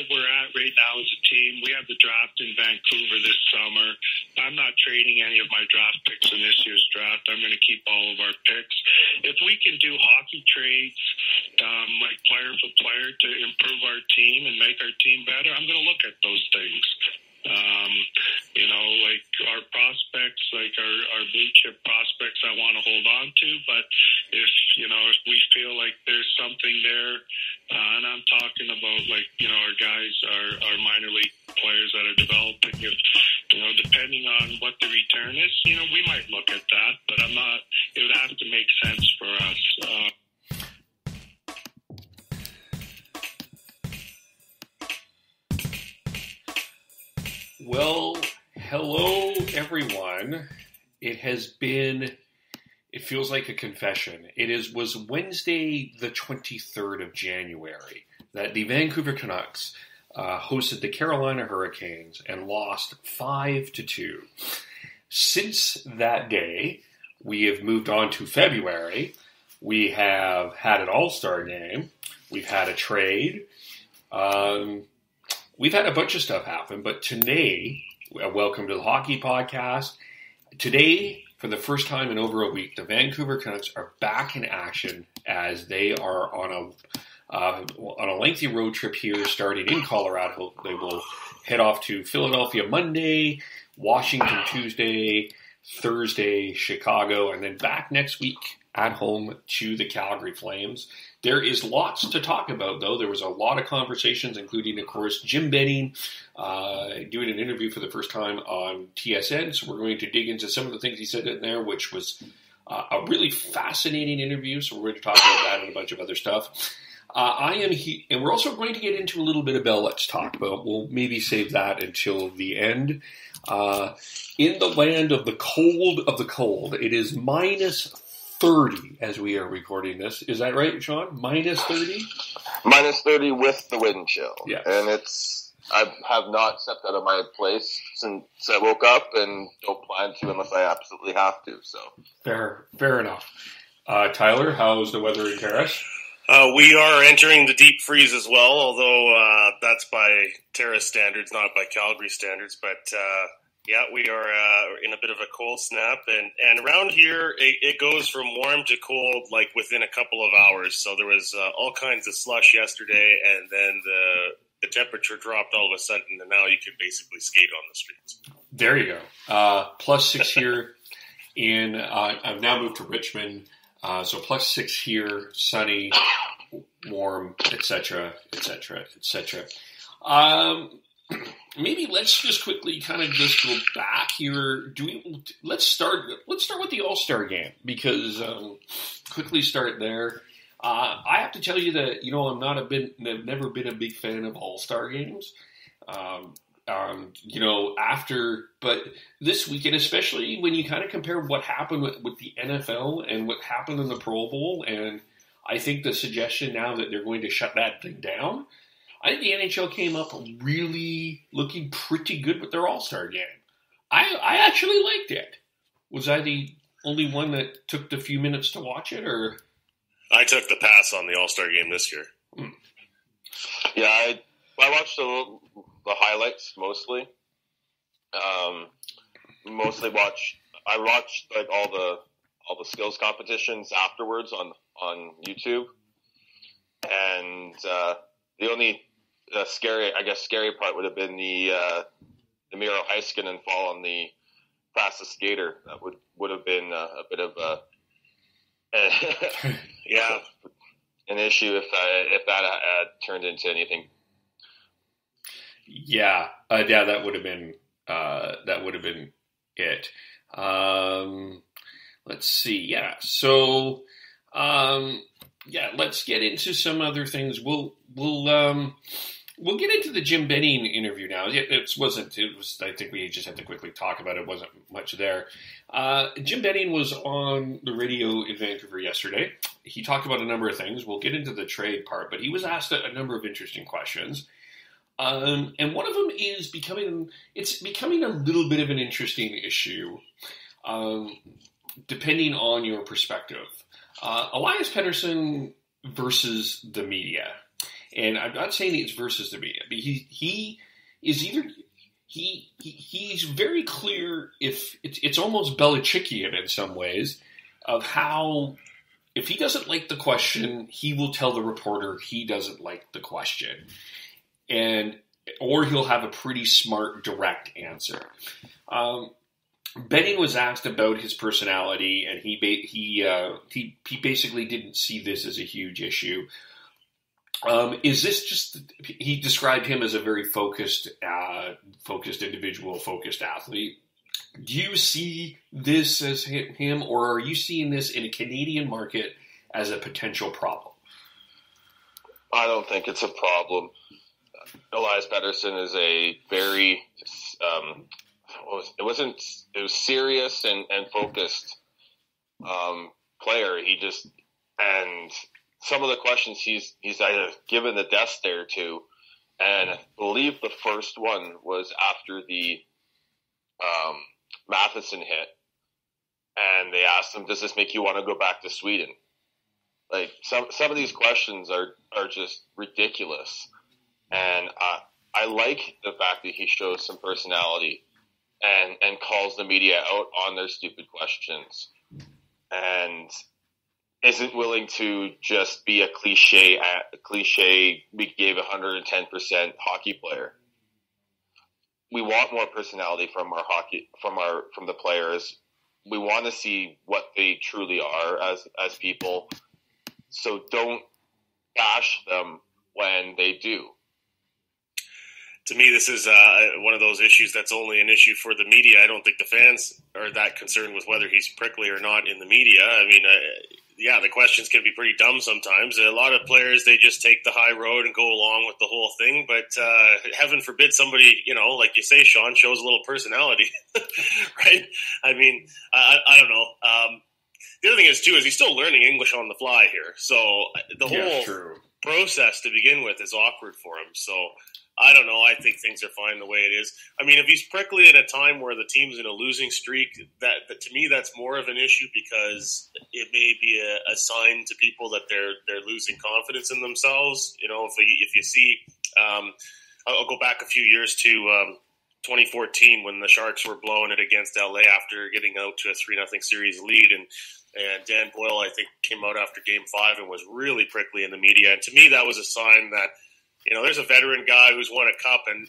where we're at right now as a team, we have the draft in Vancouver this summer. I'm not trading any of my draft picks in this year's draft. I'm going to keep all of our picks. If we can do hockey trades, like player for player to improve our team and make our team better, I'm going to look at those things. Like our prospects, like our blue chip prospects, I want to hold on to. But if we feel like there's something there, and I'm talking about our guys, our minor league players that are developing, if depending on what the return is, we might look at that. But I'm not. It would have to make sense for us. Well, hello everyone. It feels like a confession. Was Wednesday the 23rd of January that the Vancouver Canucks hosted the Carolina Hurricanes and lost 5-2. Since that day, we have moved on to February. We have had an All-Star game. We've had a trade. We've had a bunch of stuff happen, but today, welcome to the Hockey Podcast. Today, for the first time in over a week, the Vancouver Canucks are back in action as they are on a lengthy road trip here, starting in Colorado. They will head off to Philadelphia Monday, Washington Tuesday, Thursday, Chicago, and then back next week at home to the Calgary Flames. There is lots to talk about, though. There was a lot of conversations, including, of course, Jim Benning doing an interview for the first time on TSN. So we're going to dig into some of the things he said in there, which was a really fascinating interview. So we're going to talk about that and a bunch of other stuff. And we're also going to get into a little bit of Bell Let's Talk about. We'll maybe save that until the end. In the land of the cold, it is minus 30 as we are recording this. Is that right, Sean? Minus 30? Minus 30 with the wind chill. Yeah. And I have not stepped out of my place since I woke up and don't plan to unless I absolutely have to. So Fair enough. Tyler, how's the weather in Terrace? We are entering the deep freeze as well, although that's by Terrace standards, not by Calgary standards. But yeah, we are in a bit of a cold snap, and around here it goes from warm to cold like within a couple of hours. So there was all kinds of slush yesterday, and then the temperature dropped all of a sudden, and now you can basically skate on the streets. There you go. +6 here I've now moved to Richmond, so +6 here, sunny, warm, etc., etc., etc. Maybe let's just quickly kind of just go back here. Let's start with the All-Star game, because quickly start there. I have to tell you that I've never been a big fan of All-Star games. But this weekend, especially when you kind of compare what happened with the NFL and what happened in the Pro Bowl, and I think the suggestion now that they're going to shut that thing down, I think the NHL came up really looking pretty good with their All-Star game. I actually liked it. Was I the only one that took the few minutes to watch it, or? I took the pass on the All-Star game this year. Yeah, I watched the highlights mostly. I watched like all the skills competitions afterwards on YouTube, and the only scary part would have been the Miro Heiskanen fall on the fastest skater. That would have been a bit of a an issue if that had turned into anything. Yeah, that would have been it. Let's see. Yeah, so let's get into some other things. We'll get into the Jim Benning interview now. I think we just had to quickly talk about it. It wasn't much there. Jim Benning was on the radio in Vancouver yesterday. He talked about a number of things. We'll get into the trade part, but he was asked a number of interesting questions. And one of them is becoming a little bit of an interesting issue, depending on your perspective. Elias Pettersson versus the media. And I'm not saying it's versus the media, but he is either he's very clear. If it's almost Belichickian in some ways of how if he doesn't like the question, he will tell the reporter he doesn't like the question, or he'll have a pretty smart, direct answer. Benning was asked about his personality, and he basically didn't see this as a huge issue. Is this just? He described him as a very focused individual, focused athlete. Do you see this as him, or are you seeing this in a Canadian market as a potential problem? I don't think it's a problem. Elias Pettersson is a very it was serious and focused player. And some of the questions he's either given the death stare to, and I believe the first one was after the Matheson hit, and they asked him, "Does this make you want to go back to Sweden?" Like some of these questions are just ridiculous, and I like the fact that he shows some personality and calls the media out on their stupid questions, and isn't willing to just be a cliche. We gave 110% hockey player. We want more personality from the players. We want to see what they truly are as people. So don't bash them when they do. To me, this is one of those issues that's only an issue for the media. I don't think the fans are that concerned with whether he's prickly or not in the media. I mean, the questions can be pretty dumb sometimes. A lot of players, they just take the high road and go along with the whole thing. But heaven forbid somebody, like you say, Sean, shows a little personality, right? I mean, I don't know. The other thing is, too, is he's still learning English on the fly here. So the whole process to begin with is awkward for him. So I don't know. I think things are fine the way it is. I mean, if he's prickly at a time where the team's in a losing streak, that to me, that's more of an issue because it may be a sign to people that they're losing confidence in themselves. If you see, I'll go back a few years to 2014 when the Sharks were blowing it against LA after getting out to a 3-0 series lead, and Dan Boyle, I think, came out after Game 5 and was really prickly in the media. And to me, that was a sign that, there's a veteran guy who's won a cup and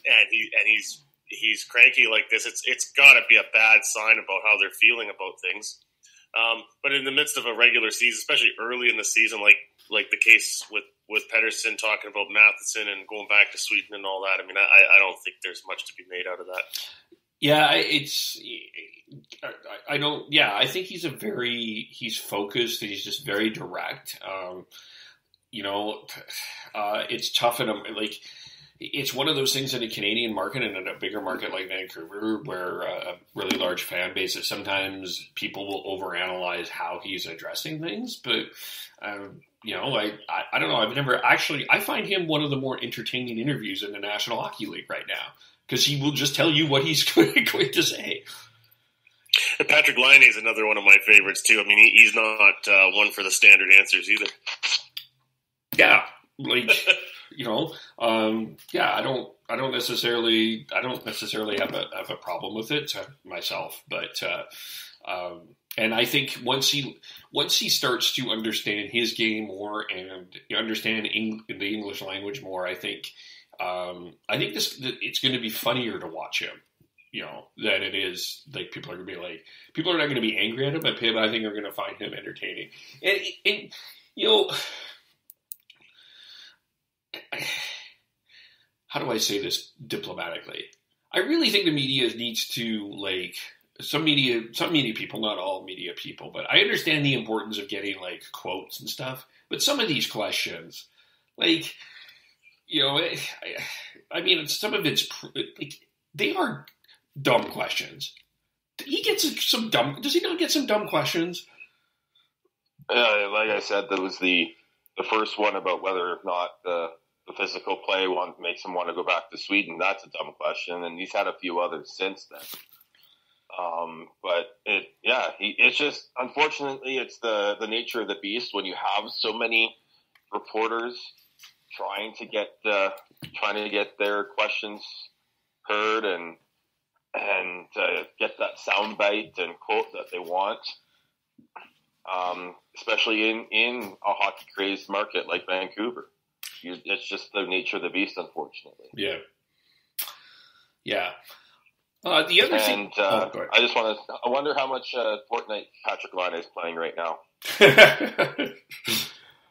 he's cranky like this. It's got to be a bad sign about how they're feeling about things. But in the midst of a regular season, especially early in the season, like the case with Pettersson talking about Matheson and going back to Sweden and all that, I mean, I don't think there's much to be made out of that. Yeah, I don't. Yeah, I think he's focused. He's just very direct. It's tough in it's one of those things in a Canadian market and in a bigger market like Vancouver, where a really large fan base, that sometimes people will overanalyze how he's addressing things. But I don't know. I find him one of the more entertaining interviews in the National Hockey League right now, because he will just tell you what he's going to say. And Patrick Laine is another one of my favorites too. I mean, he's not one for the standard answers either. Yeah, I don't necessarily have a problem with it myself, but and I think once he starts to understand his game more and understand the English language more, I think it's going to be funnier to watch him, than it is. Like, people are not going to be angry at him, but I think are going to find him entertaining. And how do I say this diplomatically? I really think the media needs to, some media people, not all media people, but I understand the importance of getting quotes and stuff. But some of these questions, I mean, some of it's they are dumb questions. Does he not get some dumb questions? Like I said, that was the first one about whether or not the physical play makes him want to go back to Sweden. That's a dumb question, and he's had a few others since then. But it's just, unfortunately, it's the nature of the beast when you have so many reporters trying to get their questions heard and get that sound bite and quote that they want. Especially in a hockey crazed market like Vancouver. It's just the nature of the beast, unfortunately. Yeah. The other thing, I wonder how much Fortnite Patrick Laine is playing right now.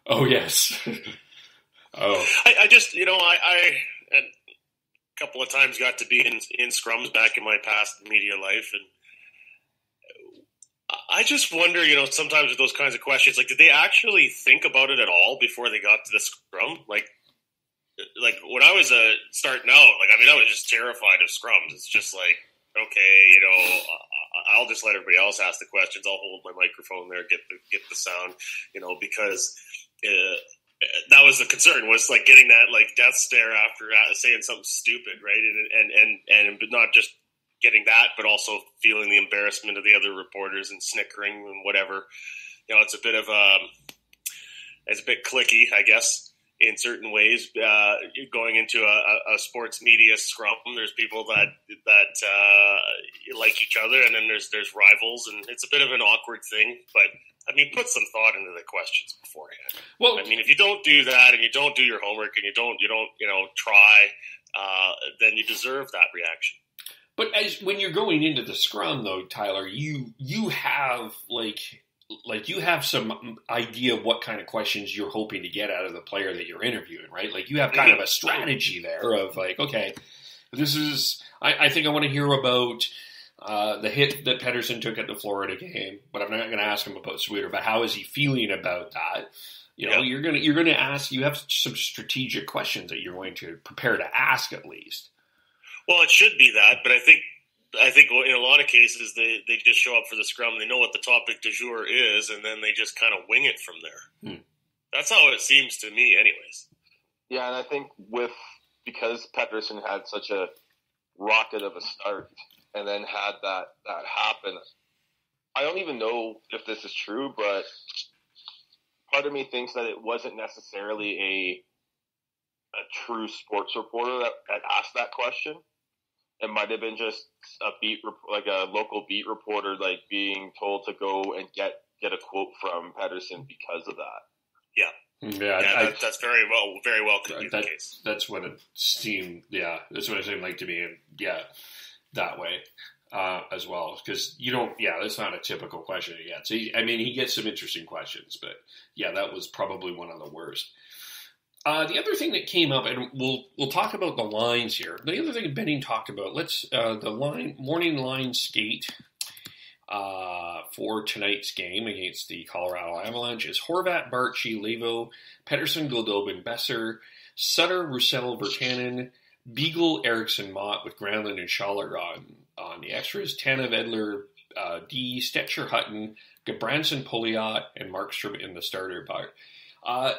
Oh yes. Oh, I just I a couple of times got to be in scrums back in my past media life, and I just wonder, sometimes with those kinds of questions, like, did they actually think about it at all before they got to the scrum? Like when I was starting out, I was just terrified of scrums. It's just like, okay, I'll just let everybody else ask the questions. I'll hold my microphone there, get the sound, because that was the concern, was like getting that like death stare after saying something stupid, right? And but not just getting that, but also feeling the embarrassment of the other reporters and snickering and whatever. It's a bit cliquey, I guess, in certain ways. Going into a sports media scrum, there's people that like each other, and then there's rivals, and it's a bit of an awkward thing. But put some thought into the questions beforehand. Well, if you don't do that, and you don't do your homework, and you don't try, then you deserve that reaction. But when you're going into the scrum, though, Tyler, you have you have some idea of what kind of questions you're hoping to get out of the player that you're interviewing, right? Like, you have kind of a strategy there of like, okay, this is. I think I want to hear about the hit that Petterrsson took at the Florida game, but I'm not going to ask him about Sweeter. But how is he feeling about that? You're going to ask. You have some strategic questions that you're going to prepare to ask at least. Well, it should be that, but I think in a lot of cases they just show up for the scrum. They know what the topic du jour is, and then they just kind of wing it from there. That's how it seems to me, anyways. Yeah, and I think because Petterrsson had such a rocket of a start, and then had that happen. I don't even know if this is true, but part of me thinks that it wasn't necessarily a true sports reporter that asked that question. It might have been just a local beat reporter, like being told to go and get a quote from Petterrsson because of that. Yeah, that's very well could be the case. That's what it seemed. Yeah, that's what it seemed like to me. And yeah, that way as well, because you don't. Yeah, that's not a typical question he gets. He gets some interesting questions, but yeah, that was probably one of the worst. The other thing that came up, and we'll talk about the lines here. The other thing Benning talked about, the morning line skate for tonight's game against the Colorado Avalanche is Horvat, Barchi, Levo, Petterrsson, Goldobin, Besser, Sutter, Roussel, Virtanen, Beagle, Eriksson, Mott with Granlund and Schaller on the extras, Tanev, Edler, D, Stetcher, Hutton, Gabranson, Pouliot, and Markstrom in the starter part.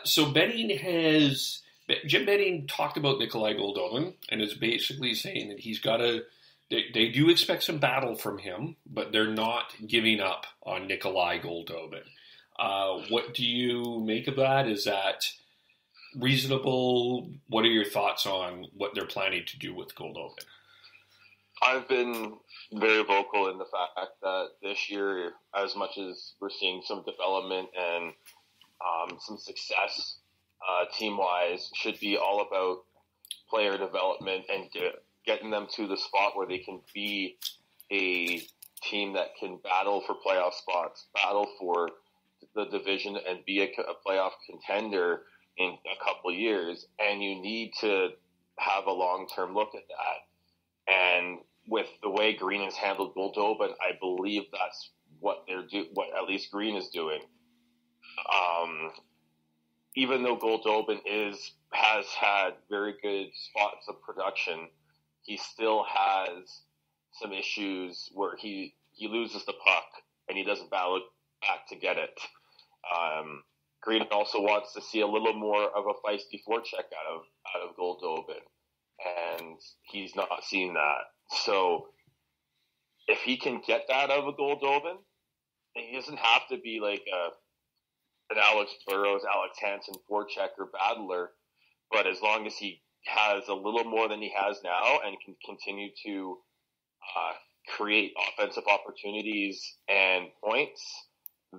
So Jim Benning talked about Nikolai Goldobin and is basically saying that he's got they do expect some battle from him, but they're not giving up on Nikolai Goldobin. What do you make of that? Is that reasonable? What are your thoughts on what they're planning to do with Goldobin? I've been very vocal in the fact that this year, as much as we're seeing some development and some success team-wise, should be all about player development and getting them to the spot where they can be a team that can battle for playoff spots, battle for the division, and be a playoff contender in a couple of years. And you need to have a long-term look at that. And with the way Green has handled Goldobin, I believe that's what what at least Green is doing. Even though Goldobin has had very good spots of production, he still has some issues where he loses the puck and he doesn't battle back to get it. Green also wants to see a little more of a feisty forecheck out of Goldobin, and he's not seen that. So if he can get that out of a Goldobin, he doesn't have to be like an Alex Burrows, Alex Hansen forechecker battler, but as long as he has a little more than he has now and can continue to create offensive opportunities and points,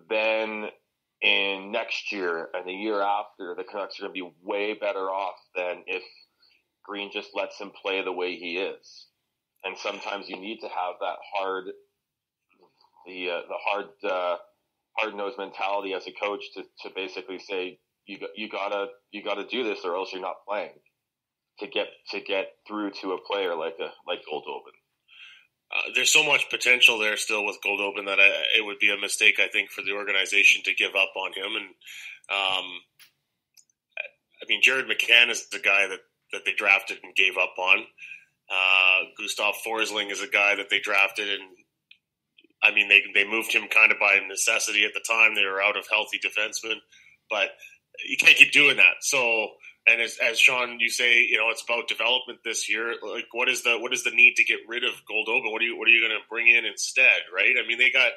then in next year and the year after, the Canucks are going to be way better off than if Green just lets him play the way he is. And sometimes you need to have that hard-nosed mentality as a coach to basically say, you gotta do this or else you're not playing to get through to a player like Goldobin. There's so much potential there still with Goldobin that it would be a mistake, I think, for the organization to give up on him. And I mean, Jared McCann is the guy that they drafted and gave up on. Gustav Forsling is a guy that they drafted, and I mean, they moved him kind of by necessity at the time. They were out of healthy defensemen, but you can't keep doing that. So, and as Sean, you say, it's about development this year. Like, what is the need to get rid of Goldobin? What are you going to bring in instead, right? I mean, they got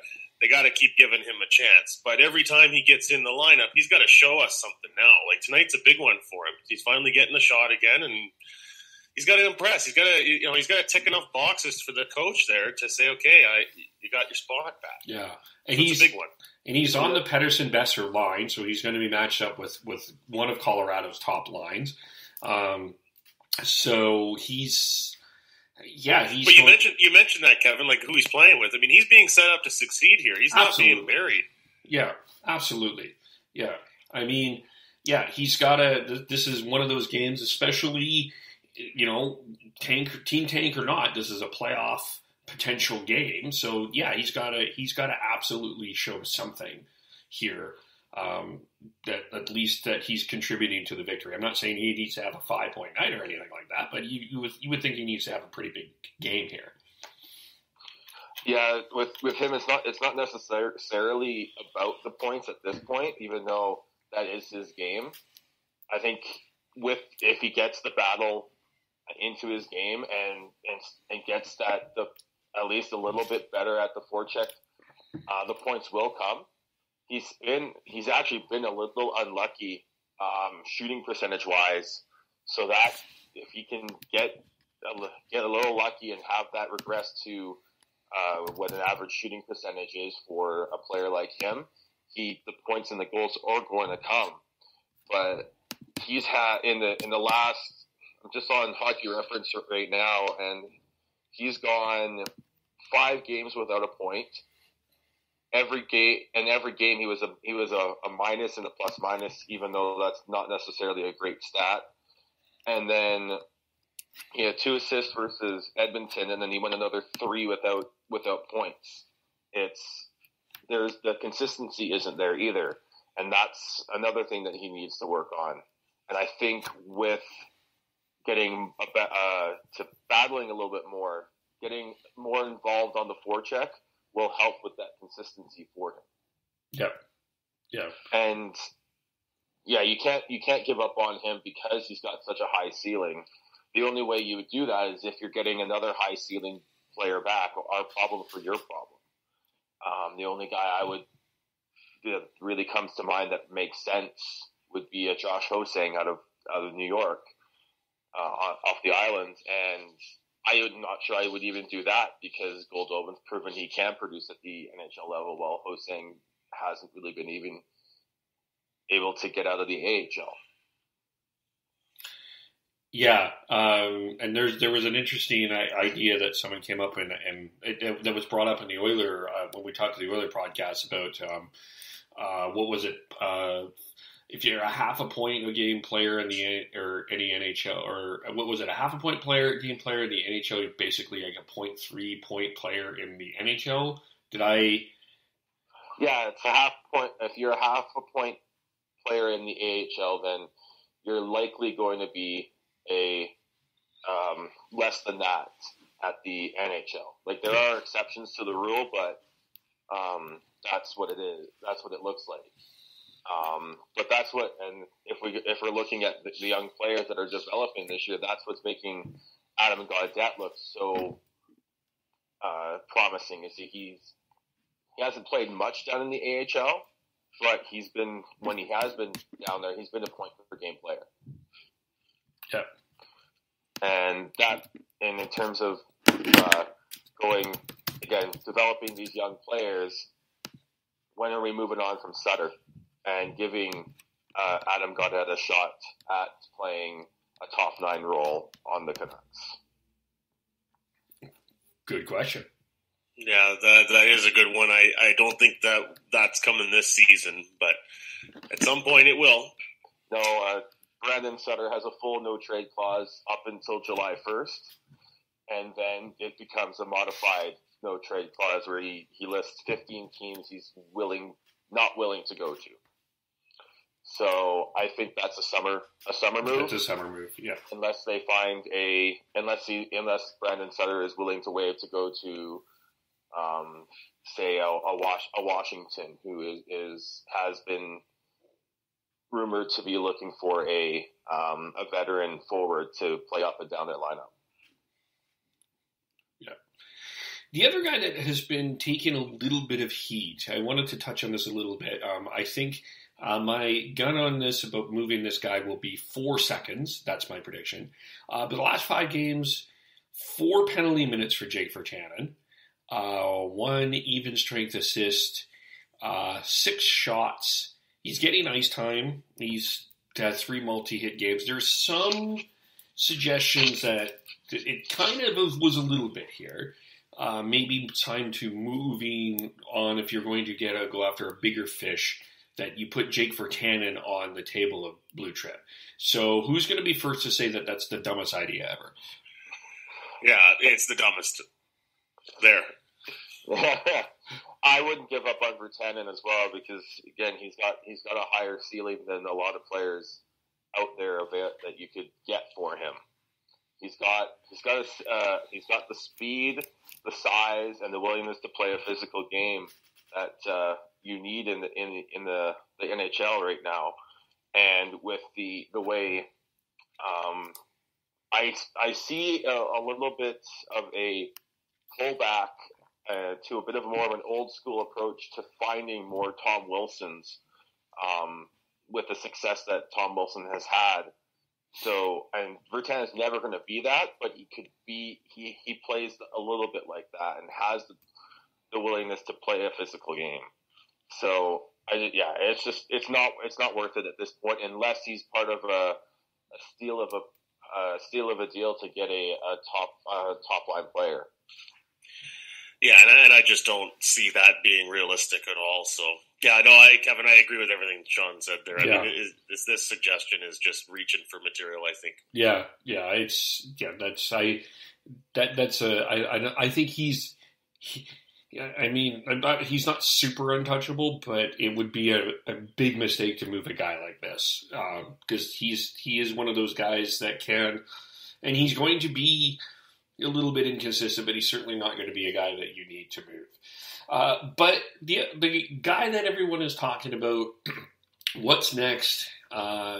to keep giving him a chance. But every time he gets in the lineup, he's got to show us something now. Like, tonight's a big one for him. He's finally getting a shot again, and he's got to impress. He's got to tick enough boxes for the coach there to say, okay, you got your spot back. Yeah, and he's a big one. And he's on the Petterrsson-Besser line, so he's going to be matched up with one of Colorado's top lines. So he's. But you mentioned that, Kevin, like who he's playing with. I mean, he's being set up to succeed here. He's not being buried. Yeah, absolutely. Yeah, I mean, he's got to. This is one of those games, especially team tank or not. This is a playoff potential game, so he's got to absolutely show something here, that at least that he's contributing to the victory. I'm not saying he needs to have a 5-point night or anything like that, but you would think he needs to have a pretty big game here. Yeah, with him, it's not necessarily about the points at this point, even though that is his game. I think if he gets the battle into his game and gets at least a little bit better at the forecheck, the points will come. He's actually been a little unlucky shooting percentage wise, so that if he can get a little lucky and have that regress to what an average shooting percentage is for a player like him, the points and the goals are going to come. But he's had in the last, I'm just on Hockey Reference right now, and he's gone 5 games without a point. Every game he was a minus and a plus minus, even though that's not necessarily a great stat. And then he had 2 assists versus Edmonton, and then he went another 3 without points. There's the consistency isn't there either, and that's another thing that he needs to work on. And I think with getting to battling a little bit more, getting more involved on the forecheck will help with that consistency for him. Yeah. And you can't give up on him because he's got such a high ceiling. The only way you would do that is if you're getting another high ceiling player back, our problem for your problem. The only guy that really comes to mind that makes sense would be a Josh Hosang out of New York, off the island, and I'm not sure I would even do that because Goldobin's proven he can produce at the NHL level, while Hosang hasn't really been even able to get out of the AHL. Yeah, and there was an interesting idea that someone came up with, and that was brought up in the Oiler when we talked to the Oiler podcast about what was it? If you're a half a point a game player in any NHL, or what was it? A half a point game player in the NHL, you're basically like a 0.3 point player in the NHL. Yeah, it's a half point. If you're a half a point player in the AHL, then you're likely going to be a less than that at the NHL. Like, there are exceptions to the rule, but that's what it is. That's what it looks like. But that's and if we're looking at the young players that are developing this year, that's what's making Adam Gaudette look so promising. Is he hasn't played much down in the AHL, but when he has been down there, he's been a point per game player. Yep. And in terms of developing these young players, when are we moving on from Sutter and giving Adam Gaudette a shot at playing a top 9 role on the Canucks? Good question. Yeah, that is a good one. I don't think that's coming this season, but at some point it will. No, Brandon Sutter has a full no-trade clause up until July 1st, and then it becomes a modified no-trade clause where he lists 15 teams he's not willing to go to. So I think that's a summer move. It's a summer move, yeah. Unless they find unless Brandon Sutter is willing to waive to go to, say a Washington, who has been rumored to be looking for a veteran forward to play up and down their lineup. Yeah. The other guy that has been taking a little bit of heat, I wanted to touch on this a little bit. I think my gun on this about moving this guy will be 4 seconds. That's my prediction. But the last 5 games, 4 penalty minutes for Jake Virtanen, 1 even strength assist, 6 shots. He's getting ice time. He's had 3 multi-hit games. There's some suggestions that it kind of was a little bit here. Maybe time to moving on if you're going to go after a bigger fish, that you put Jake Virtanen on the table of Blue Trip. So who's going to be first to say that that's the dumbest idea ever? Yeah, it's the dumbest. There. I wouldn't give up on Virtanen as well, because again, he's got a higher ceiling than a lot of players out there that you could get for him. He's got the speed, the size, and the willingness to play a physical game that you need in the NHL right now. And with the way I see a little bit of a pullback to a bit of more of an old school approach to finding more Tom Wilsons with the success that Tom Wilson has had. So, and Virtanen is never going to be that, but he could be. He plays a little bit like that and has the willingness to play a physical game. So, it's not worth it at this point unless he's part of a steal of a deal to get a top line player. Yeah, and I just don't see that being realistic at all. So, yeah, no, Kevin, I agree with everything Sean said there. I mean, this suggestion is just reaching for material, I think. I think he's not super untouchable, but it would be a big mistake to move a guy like this, because he is one of those guys that can, and he's going to be a little bit inconsistent, but he's certainly not going to be a guy that you need to move. But the guy that everyone is talking about, what's next,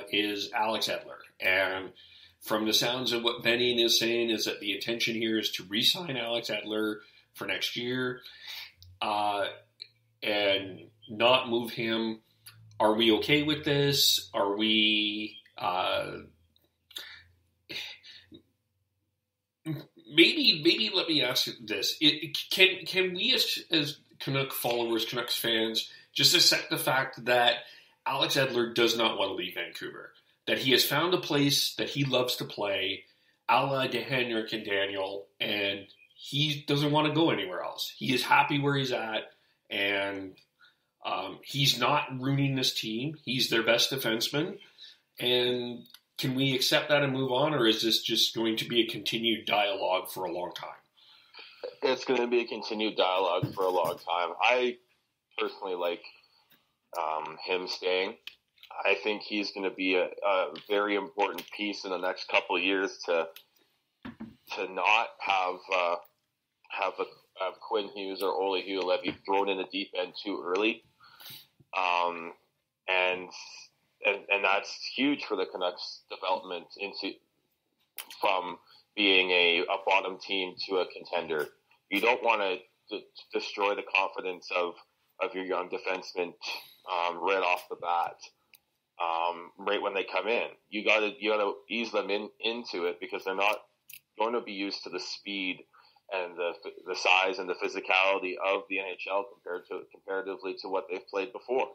is Alex Edler. And from the sounds of what Benning is saying is that the intention here is to re-sign Alex Edler for next year and not move him. Are we okay with this? Are we... Maybe let me ask this. Can we as Canuck followers, Canucks fans, just accept the fact that Alex Edler does not want to leave Vancouver? That he has found a place that he loves to play, a la DeHenrick and Daniel, and he doesn't want to go anywhere else. He is happy where he's at, and he's not ruining this team. He's their best defenseman, and can we accept that and move on, or is this just going to be a continued dialogue for a long time? It's going to be a continued dialogue for a long time. I personally like him staying. I think he's going to be a very important piece in the next couple of years to not have Quinn Hughes or Ole Hugh-Levy thrown in the deep end too early. And that's huge for the Canucks' development from being a bottom team to a contender. You don't want to destroy the confidence of your young defenseman right off the bat. right when they come in. You gotta ease them into it, because they're not going to be used to the speed and the size and the physicality of the NHL comparatively to what they've played before.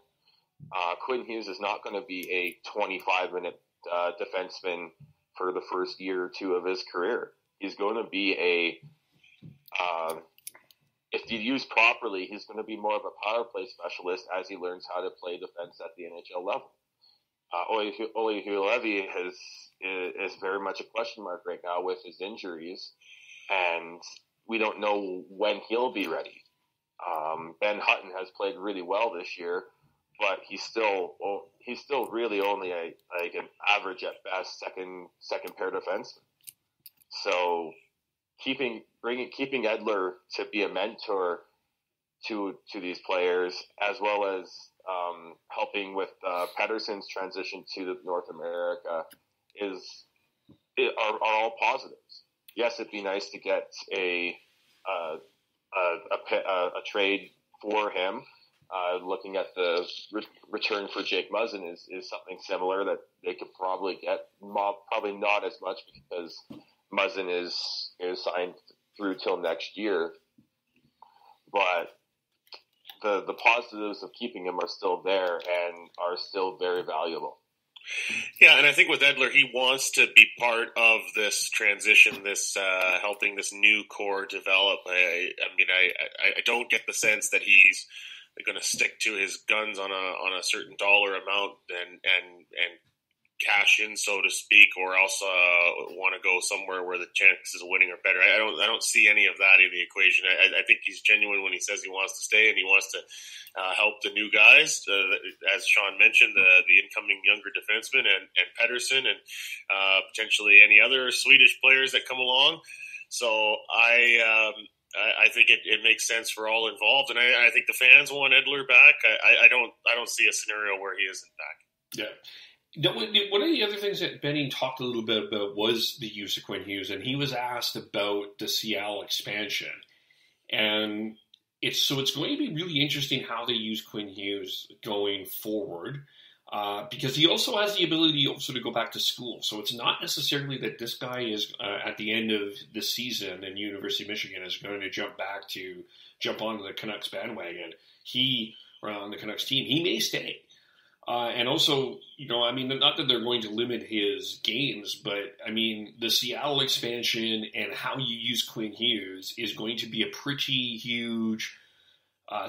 Quinn Hughes is not going to be a 25-minute defenseman for the first year or two of his career. He's going to be if you use properly, he's going to be more of a power play specialist as he learns how to play defense at the NHL level. Olli Juolevi is very much a question mark right now with his injuries, and we don't know when he'll be ready. Ben Hutton has played really well this year, but he's still really only an average at best second pair defenseman. So keeping Edler to be a mentor to these players, as well as helping with Pettersson's transition to North America, are all positives. Yes, it'd be nice to get a trade for him. Looking at the return for Jake Muzzin is something similar that they could probably get. Probably not as much, because Muzzin is signed through till next year. But the positives of keeping him are still there and are still very valuable. Yeah, and I think with Edler, he wants to be part of this transition, this helping this new core develop. I don't get the sense that he's going to stick to his guns on a certain dollar amount and cash in, so to speak, or else want to go somewhere where the chances of winning are better. I don't see any of that in the equation. I think he's genuine when he says he wants to stay and he wants to help the new guys, as Sean mentioned, the incoming younger defenseman and Pettersson and potentially any other Swedish players that come along. So I think it makes sense for all involved, and I think the fans want Edler back. I don't see a scenario where he isn't back. Yeah. One of the other things that Benny talked a little bit about was the use of Quinn Hughes, and he was asked about the Seattle expansion. And it's going to be really interesting how they use Quinn Hughes going forward, because he also has the ability also to go back to school. So it's not necessarily that this guy is at the end of the season in University of Michigan is going to jump onto the Canucks bandwagon. Or on the Canucks team, he may stay. And also, not that they're going to limit his games, but, the Seattle expansion and how you use Quinn Hughes is going to be a pretty huge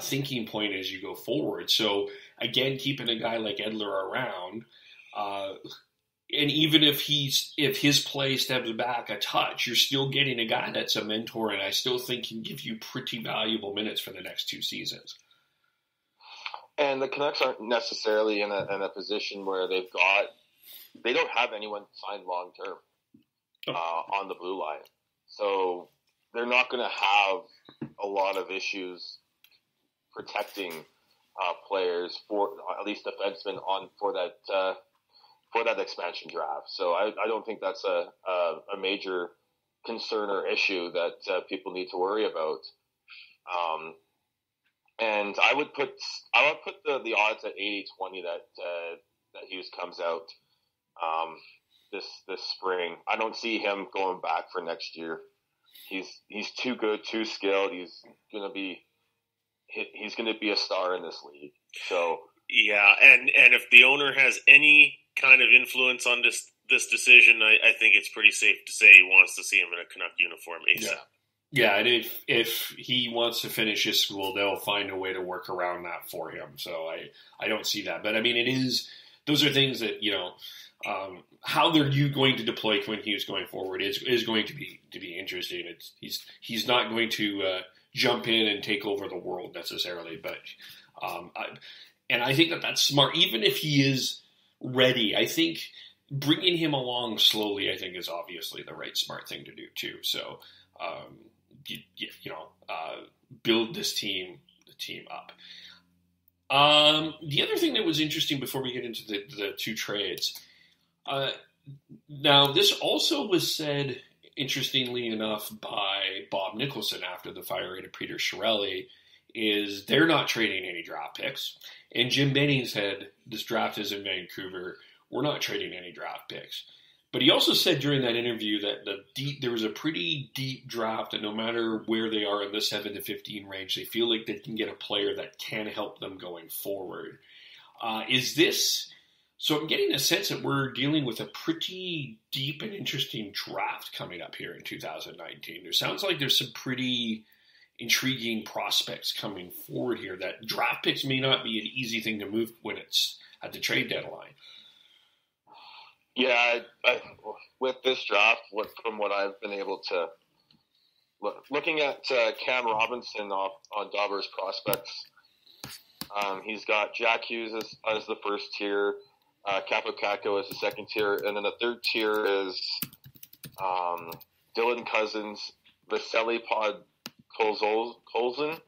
thinking point as you go forward. So, again, keeping a guy like Edler around, and even if his play steps back a touch, you're still getting a guy that's a mentor, and I still think can give you pretty valuable minutes for the next two seasons. And the Canucks aren't necessarily in a position where they don't have anyone signed long term on the blue line, so they're not going to have a lot of issues protecting players, for at least defensemen, for that expansion draft. So I don't think that's a major concern or issue that people need to worry about. And I would put the odds at 80-20 that Hughes comes out this spring. I don't see him going back for next year. He's too good, too skilled. He's gonna be a star in this league. So yeah, and if the owner has any kind of influence on this decision, I think it's pretty safe to say he wants to see him in a Canuck uniform ASAP. Yeah. Yeah, and if he wants to finish his school, they'll find a way to work around that for him. So I don't see that. But, those are things that, how they're going to deploy Quinn Hughes going forward is going to be interesting. He's not going to jump in and take over the world necessarily. But I think that's smart. Even if he is ready, I think bringing him along slowly, I think, is obviously the right smart thing to do too. So, build the team up. The other thing that was interesting before we get into the two trades, now this also was said, interestingly enough, by Bob Nicholson after the firing of Peter Chiarelli, is they're not trading any draft picks. And Jim Benning said, this draft is in Vancouver. We're not trading any draft picks. But he also said during that interview that there was a pretty deep draft, and no matter where they are in the 7 to 15 range, they feel like they can get a player that can help them going forward. Is this... So I'm getting a sense that we're dealing with a pretty deep and interesting draft coming up here in 2019. There sounds like there's some pretty intriguing prospects coming forward here, that draft picks may not be an easy thing to move when it's at the trade deadline. Yeah, with this draft, from what I've been able to looking at Cam Robinson on Dauber's prospects, he's got Jack Hughes as the first tier, Capocacco as the second tier, and then the third tier is Dylan Cousins, Vasily Podkolzin,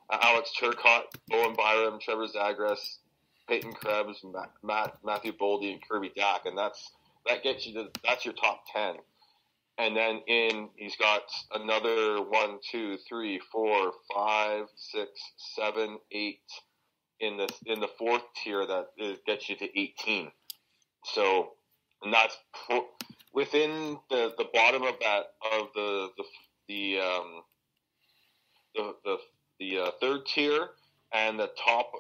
Alex Turcotte, Owen Byram, Trevor Zagras, Peyton Krebs, Matthew Boldy, and Kirby Dack, and that gets you that's your top 10. And then he's got another 1, 2, 3, 4, 5, 6, 7, 8 in the fourth tier that gets you to 18. So, and that's within the bottom of that of the third tier. And the top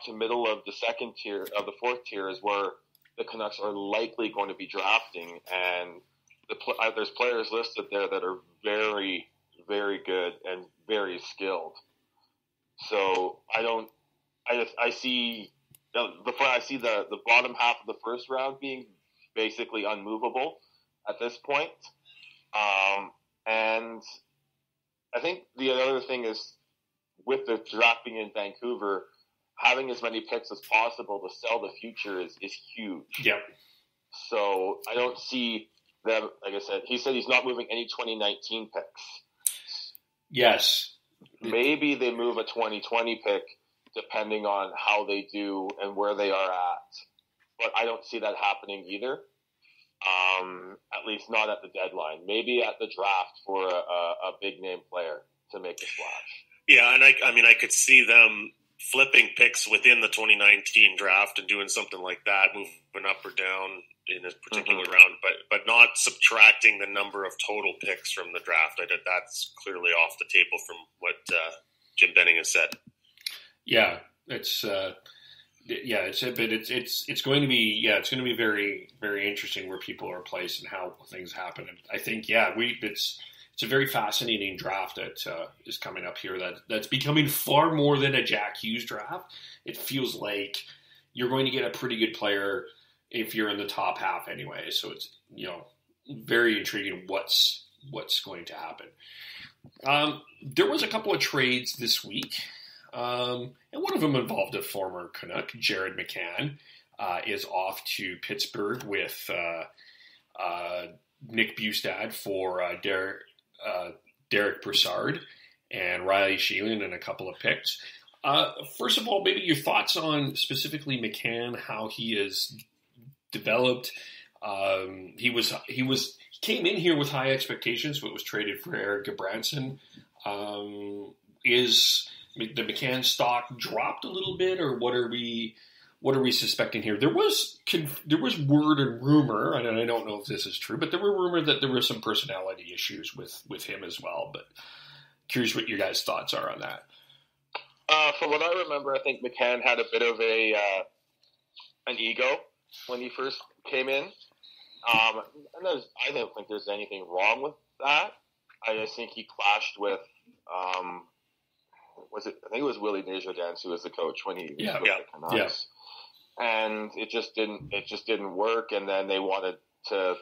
to middle of the second tier of the fourth tier is where the Canucks are likely going to be drafting, and there's players listed there that are very, very good and very skilled. So I see the bottom half of the first round being basically unmovable at this point, and I think the other thing is, with the draft being in Vancouver, having as many picks as possible to sell the future is huge. Yep. So I don't see them, like I said, he said he's not moving any 2019 picks. Yes. Maybe they move a 2020 pick depending on how they do and where they are at. But I don't see that happening either. At least not at the deadline. Maybe at the draft for a big name player to make a splash. Yeah, and I could see them flipping picks within the 2019 draft and doing something like that, moving up or down in a particular round, but not subtracting the number of total picks from the draft. That's clearly off the table from what Jim Benning has said. Yeah, it's going to be very, very interesting where people are placed and how things happen. And I think it's a very fascinating draft that is coming up here. That's becoming far more than a Jack Hughes draft. It feels like you're going to get a pretty good player if you're in the top half anyway. So it's very intriguing what's going to happen. There was a couple of trades this week, and one of them involved a former Canuck, Jared McCann, is off to Pittsburgh with Nick Bustad for Derek Brassard and Riley Sheehan and a couple of picks. First of all, maybe your thoughts on specifically McCann, how he is developed. He came in here with high expectations, but was traded for Eric Gudbranson. Is the McCann stock dropped a little bit, or what are we suspecting here? There was word and rumor, and I don't know if this is true, but there were rumors that there were some personality issues with him as well. But curious what your guys' thoughts are on that. From what I remember, I think McCann had a bit of an ego when he first came in. And I don't think there's anything wrong with that. I just think he clashed with I think it was Willie Desjardins who was the coach when he was with the Canucks. Yeah. And it just didn't work, and then they wanted to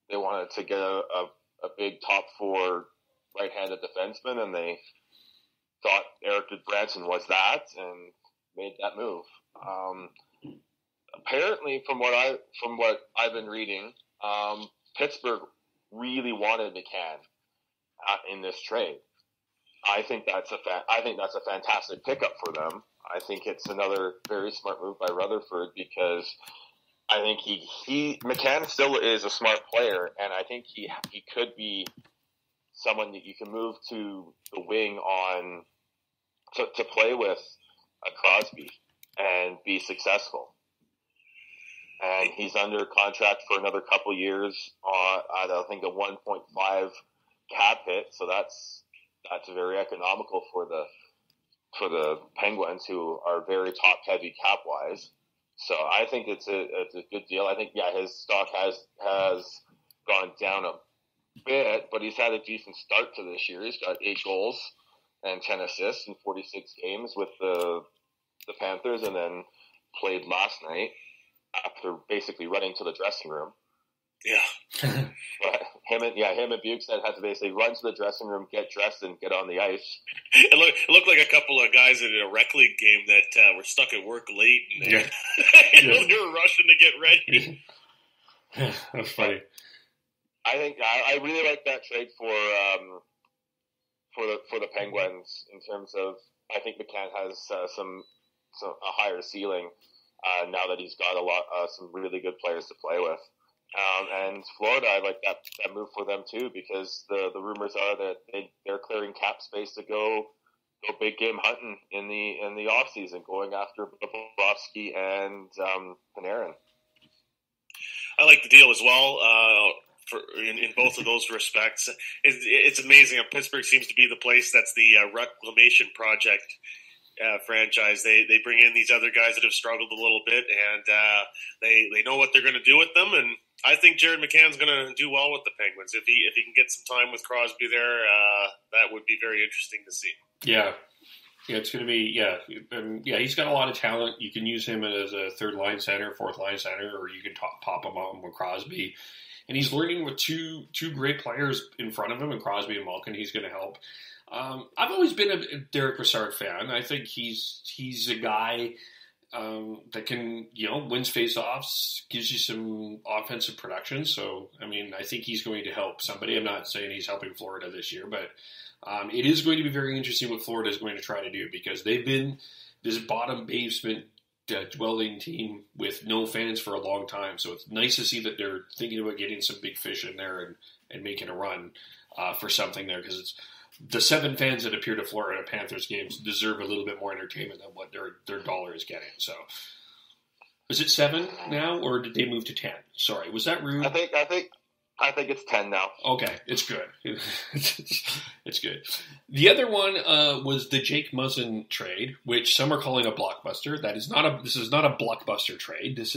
get a big top four right-handed defenseman, and they thought Eric Gudbranson was that and made that move. Apparently, from what I've been reading, Pittsburgh really wanted McCann in this trade. I think that's a fantastic pickup for them. I think it's another very smart move by Rutherford, because I think McCann still is a smart player, and I think he could be someone that you can move to the wing on to play with a Crosby and be successful. And he's under contract for another couple years on, I think, a 1.5 cap hit. So that's very economical for the Penguins, who are very top heavy cap wise. So I think it's a good deal. I think his stock has gone down a bit, but he's had a decent start to this year. He's got 8 goals and 10 assists in 46 games with the Panthers, and then played last night after basically running to the dressing room. Yeah. But him and Bukestad had to basically run to the dressing room, get dressed, and get on the ice. It looked like a couple of guys in a rec league game that were stuck at work late, and they were rushing to get ready. That's funny. I think I really like that trade for the Penguins in terms of, I think McCann has a higher ceiling now that he's got some really good players to play with. And Florida, I like that move for them too, because the rumors are that they're clearing cap space to go big game hunting in the off season, going after Bobrovsky and Panarin. I like the deal as well. In both of those respects, it's amazing. Pittsburgh seems to be the place that's the reclamation project franchise. They bring in these other guys that have struggled a little bit, and they know what they're going to do with them. And I think Jared McCann's going to do well with the Penguins if he can get some time with Crosby there. That would be very interesting to see. Yeah, it's going to be he's got a lot of talent. You can use him as a third line center, fourth line center, or you can pop him on with Crosby. And he's learning with two great players in front of him, and Crosby and Malkin. He's going to help. I've always been a Derek Brassard fan. I think he's a guy that can, wins faceoffs, gives you some offensive production. So, I think he's going to help somebody. I'm not saying he's helping Florida this year, but it is going to be very interesting what Florida is going to try to do, because they've been this bottom basement dwelling team with no fans for a long time. So it's nice to see that they're thinking about getting some big fish in there and making a run for something there, because it's the 7 fans that appear to Florida Panthers games deserve a little bit more entertainment than what their dollar is getting. So is it 7 now, or did they move to 10? Sorry, was that rude? I think it's 10 now. Okay, it's good. It's good. The other one was the Jake Muzzin trade, which some are calling a blockbuster. This is not a blockbuster trade. It's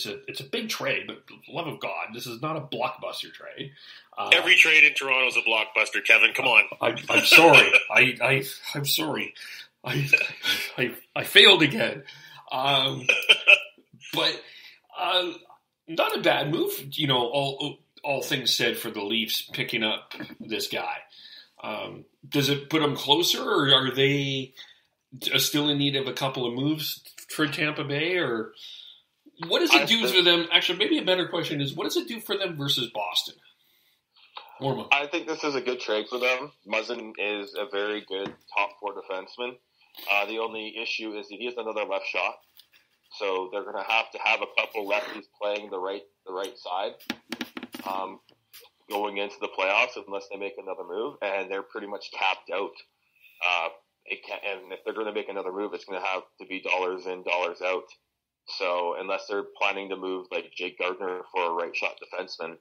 a big trade, but love of God, this is not a blockbuster trade. Every trade in Toronto is a blockbuster, Kevin. Come on. I'm sorry. I'm sorry. I failed again. But not a bad move. All things said for the Leafs picking up this guy. Does it put them closer, or are they still in need of a couple of moves for Tampa Bay? Or what does it do for them? Actually, maybe a better question is, what does it do for them versus Boston? I think this is a good trade for them. Muzzin is a very good top 4 defenseman. The only issue is that he has another left shot, so they're going to have a couple lefties playing the right side. Going into the playoffs, unless they make another move, and they're pretty much capped out. And if they're going to make another move, it's going to have to be dollars in, dollars out. So unless they're planning to move like Jake Gardner for a right shot defenseman,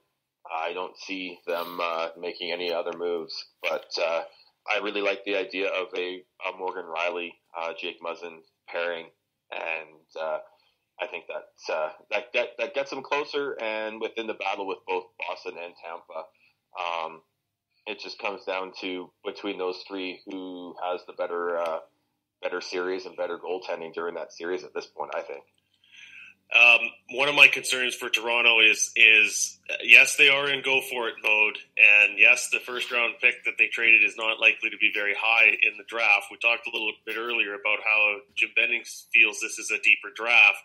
I don't see them making any other moves. But I really like the idea of a Morgan Riley, Jake Muzzin pairing, and I think that gets them closer, and within the battle with both Boston and Tampa, it just comes down to between those 3 who has the better series and better goaltending during that series at this point, I think. One of my concerns for Toronto is yes, they are in go for it mode, and yes, the first round pick that they traded is not likely to be very high in the draft. We talked a little bit earlier about how Jim Benning feels this is a deeper draft.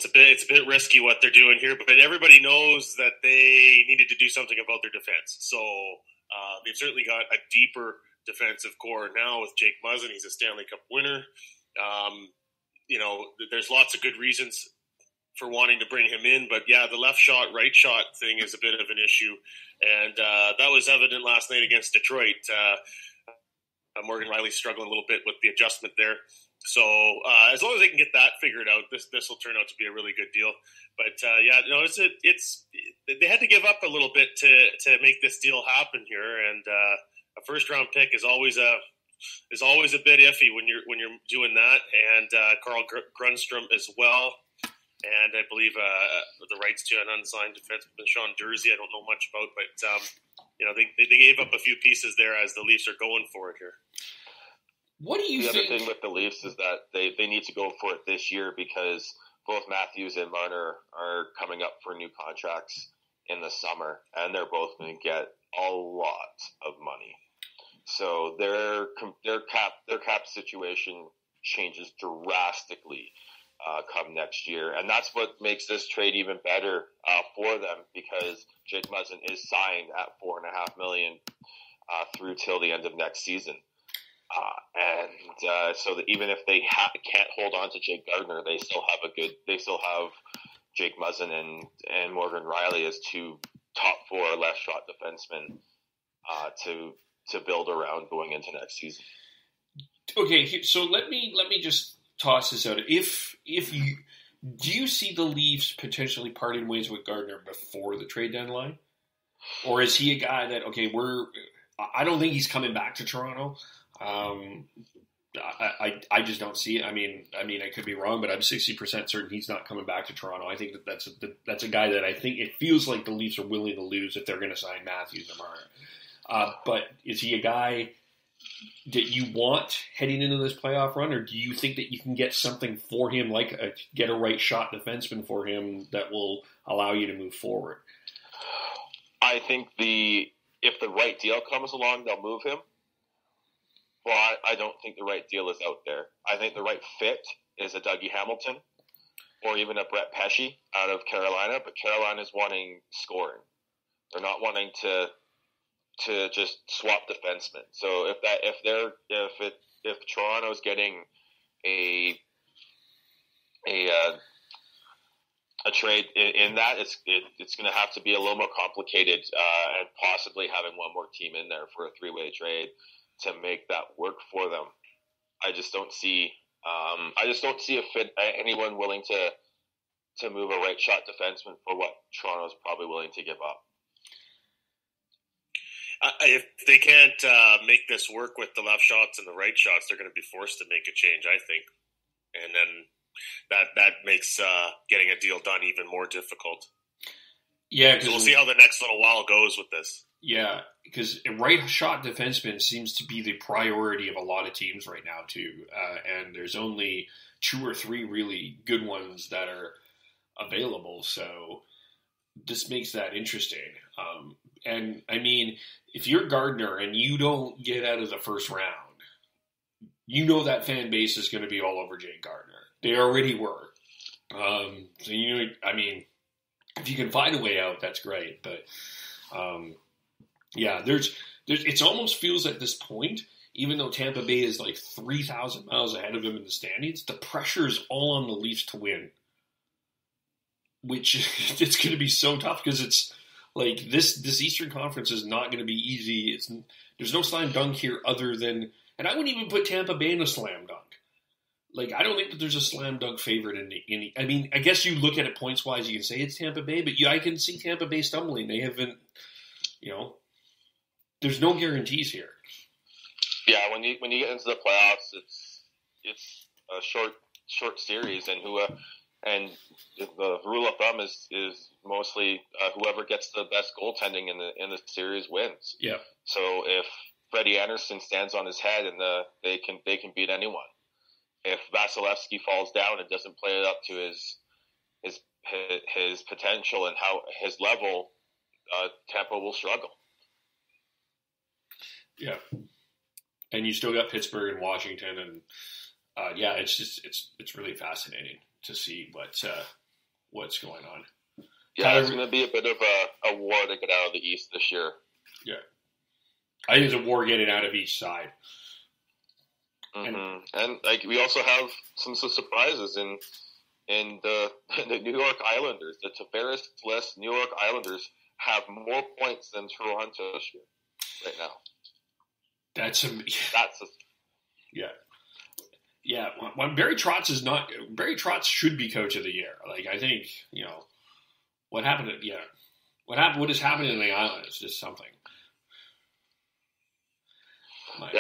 It's a bit risky what they're doing here, but everybody knows that they needed to do something about their defense. So they've certainly got a deeper defensive core now with Jake Muzzin. He's a Stanley Cup winner. There's lots of good reasons for wanting to bring him in, but yeah, the left shot, right shot thing is a bit of an issue, and that was evident last night against Detroit. Morgan Riley's struggling a little bit with the adjustment there. So as long as they can get that figured out, this will turn out to be a really good deal. But it's they had to give up a little bit to make this deal happen here, and a first round pick is always a bit iffy when you're doing that. And Carl Grundstrom as well, and I believe the rights to an unsigned defenseman, Sean Dursey. I don't know much about, but they gave up a few pieces there as the Leafs are going for it here. What do you think? The other thing with the Leafs is that they need to go for it this year because both Matthews and Marner are coming up for new contracts in the summer, and they're both going to get a lot of money. So their cap situation changes drastically come next year, and that's what makes this trade even better for them because Jake Muzzin is signed at $4.5 million through till the end of next season. So that even if they can't hold on to Jake Gardner, they still have Jake Muzzin and Morgan Riley as two top four left shot defensemen to build around going into next season. Okay, so let me just toss this out. If you do you see the Leafs potentially parting ways with Gardner before the trade deadline, or is he a guy that I don't think he's coming back to Toronto. I just don't see it. I mean, I could be wrong, but I'm 60% certain he's not coming back to Toronto. I think that's a guy that I think it feels like the Leafs are willing to lose if they're going to sign Matthews and Marner. But is he a guy that you want heading into this playoff run, or do you think that you can get something for him, like get a right shot defenseman for him that will allow you to move forward? I think if the right deal comes along, they'll move him. Well, I don't think the right deal is out there. I think the right fit is a Dougie Hamilton or even a Brett Pesce out of Carolina, but Carolina's wanting scoring. They're not wanting to just swap defensemen. So if Toronto's getting a trade in that, it's going to have to be a little more complicated and possibly having one more team in there for a three-way trade to make that work for them. I just don't see anyone willing to move a right shot defenseman for what Toronto's probably willing to give up. If they can't make this work with the left shots and the right shots, they're going to be forced to make a change, I think. And then that makes getting a deal done even more difficult. Yeah, so we'll see how the next little while goes with this. Yeah, because a right shot defenseman seems to be the priority of a lot of teams right now too, and there's only 2 or 3 really good ones that are available. So this makes that interesting. And I mean, if you're Gardner and you don't get out of the first round, you know that fan base is going to be all over Jake Gardner. They already were. So I mean, if you can find a way out, that's great. But yeah, there's it almost feels at this point, even though Tampa Bay is like 3,000 miles ahead of them in the standings, the pressure is all on the Leafs to win, which it's going to be so tough because it's like this Eastern Conference is not going to be easy. There's no slam dunk here other than, and I wouldn't even put Tampa Bay in a slam dunk. Like, I don't think that there's a slam dunk favorite in the I mean, I guess you look at it points wise, you can say it's Tampa Bay, but I can see Tampa Bay stumbling. They haven't, there's no guarantees here. Yeah, when you get into the playoffs, it's a short series, and the rule of thumb is mostly whoever gets the best goaltending in the series wins. Yeah. So if Freddie Anderson stands on his head, and they can beat anyone. If Vasilevsky falls down and doesn't play it up to his potential and how his level, Tampa will struggle. Yeah, and you still got Pittsburgh and Washington, and yeah, it's really fascinating to see what's going on. Yeah, it's going to be a bit of a war to get out of the East this year. Yeah, I think it's a war getting out of each side. Mm-hmm. And like we also have some surprises in the New York Islanders. The Tavares-less New York Islanders have more points than Toronto this year right now. That's That's yeah. Yeah, when Barry Trotz Barry Trotz should be coach of the year. Like, I think, what happened what is happening in the island is just something.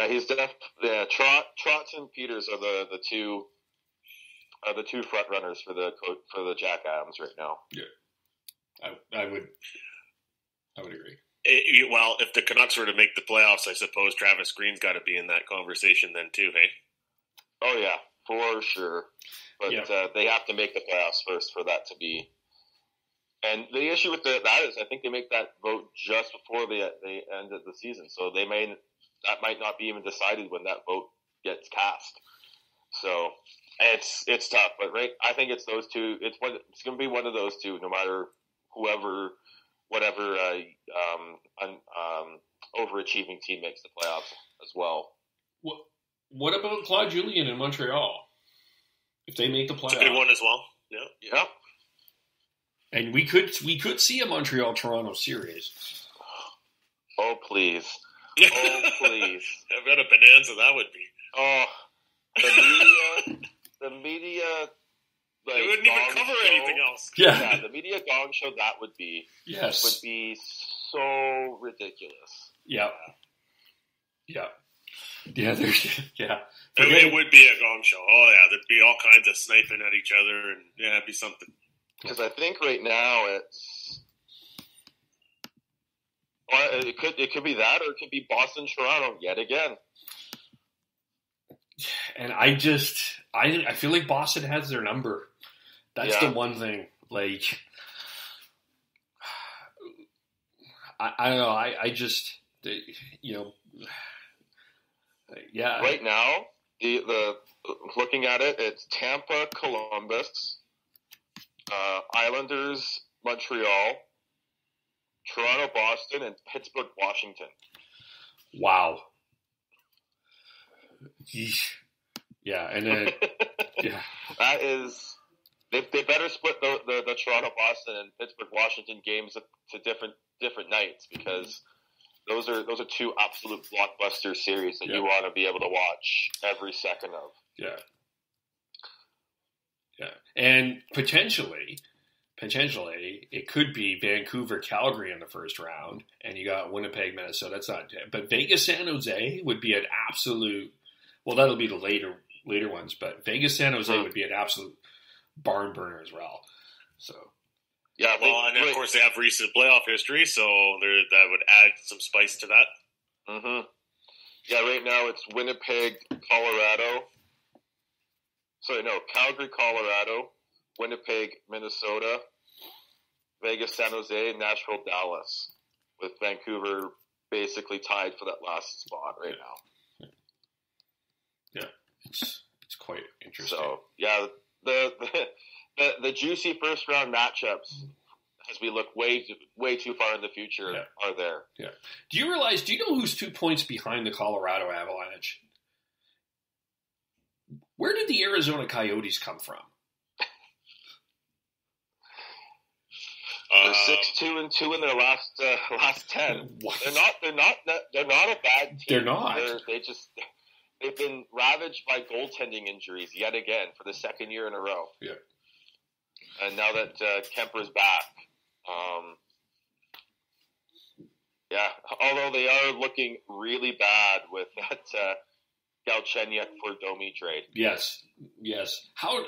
he's Trotz and Peters are the two front runners for the Jack Adams right now. Yeah, I would agree. Well, if the Canucks were to make the playoffs, I suppose Travis Green's got to be in that conversation then too, hey? Oh yeah, for sure. But they have to make the playoffs first for that to be. And the issue with that is, I think they make that vote just before the end of the season, so that might not be even decided when that vote gets cast. So it's tough, but I think it's those two. It's going to be one of those two, no matter whatever overachieving team makes the playoffs as well. What about Claude Julien in Montreal? If they make the playoffs, it's a good one as well. Yeah. And we could see a Montreal-Toronto series. Oh please! Oh please! I've got a bonanza that would be. Oh, the media. Like, they wouldn't even cover anything else. Yeah, the media gong show that would be so ridiculous. Yeah. It would be a gong show. Oh yeah, there'd be all kinds of sniping at each other, and it'd be something. Because I think right now it could be that, or it could be Boston Toronto yet again. And I feel like Boston has their number. That's the one thing. Like, I don't know. I just, yeah. Right now, the looking at it, it's Tampa, Columbus, Islanders, Montreal, Toronto, Boston, and Pittsburgh, Washington. Wow. Yeesh. Yeah, and then that is they better split the Toronto, Boston, and Pittsburgh, Washington games to different nights, because those are two absolute blockbuster series that you want to be able to watch every second of. Yeah. And potentially, it could be Vancouver, Calgary in the first round, and you got Winnipeg, Minnesota. That's not, but Vegas, San Jose would be an absolute. Well, that'll be the later ones, but Vegas, San Jose would be an absolute barn burner as well. So. Yeah, well, and of course they have recent playoff history, so that would add some spice to that. Mm-hmm. Yeah, right now it's Winnipeg, Colorado. Sorry, no, Calgary, Colorado, Winnipeg, Minnesota, Vegas, San Jose, Nashville, Dallas, with Vancouver basically tied for that last spot right now. Yeah, it's quite interesting. So yeah, the juicy first round matchups, as we look way too far in the future, are there. Yeah. Do you know who's 2 points behind the Colorado Avalanche? Where did the Arizona Coyotes come from? They're 6-2-2 in their last 10. What? They're not a bad team. They're not. They've been ravaged by goaltending injuries yet again for the second year in a row. Yeah. And now that Kemper's back, although they are looking really bad with that Galchenyuk for Domi trade. Yes.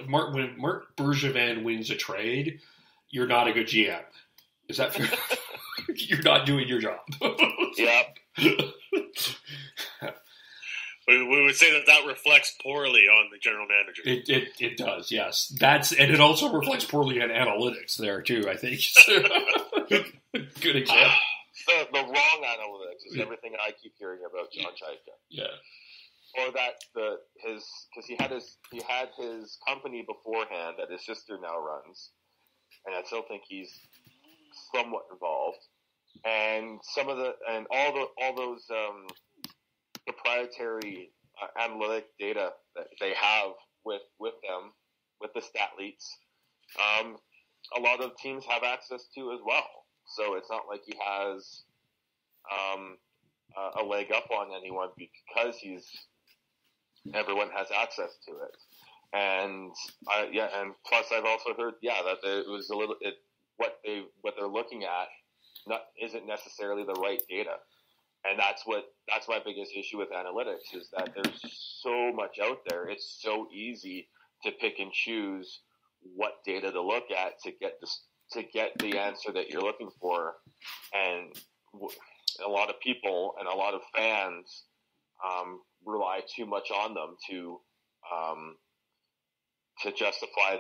When Mark Bergevin wins a trade, you're not a good GM. Is that fair? You're not doing your job. Yeah. We would say that reflects poorly on the general manager. It does, yes. And it also reflects poorly on analytics there too, I think. Good example. The wrong analytics is everything I keep hearing about John Chaika. Yeah. Or that because he had his company beforehand that his sister now runs, and I still think he's somewhat involved. And all those proprietary analytic data that they have with them, with the stat leaks, a lot of teams have access to as well. So it's not like he has a leg up on anyone because everyone has access to it. And and plus I've also heard that it was a little what they're looking at isn't necessarily the right data. And that's my biggest issue with analytics, is that there's so much out there. It's so easy to pick and choose what data to look at to get the answer that you're looking for. And a lot of people and a lot of fans rely too much on them to justify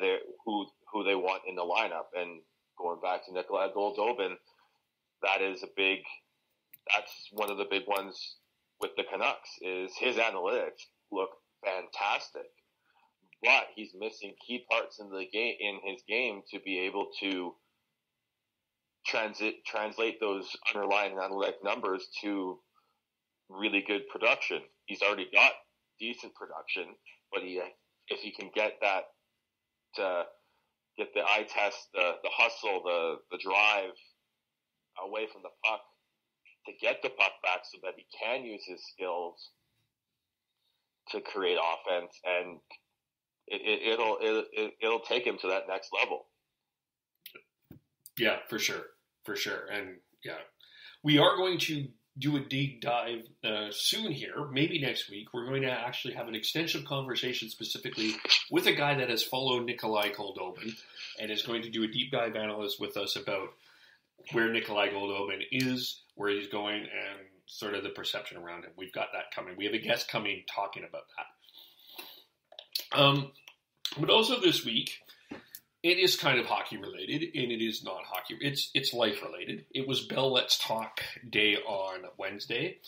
who they want in the lineup. And going back to Nikolai Goldobin, that's one of the big ones with the Canucks, is his analytics look fantastic, but he's missing key parts in his game to be able to translate those underlying analytic numbers to really good production. He's already got decent production, but if he can get that, get the eye test, the hustle, the drive away from the puck to get the puck back so that he can use his skills to create offense, and it'll take him to that next level. Yeah, for sure. And we are going to do a deep dive soon here, maybe next week. We're going to actually have an extensive conversation specifically with a guy that has followed Nikolai Goldobin and is going to do a deep dive analysis with us about where Nikolai Goldobin is, where he's going, and sort of the perception around him. We've got that coming. We have a guest coming talking about that. But also this week, it is kind of hockey related, and it is not hockey. It's life related. It was Bell Let's Talk Day on Wednesday,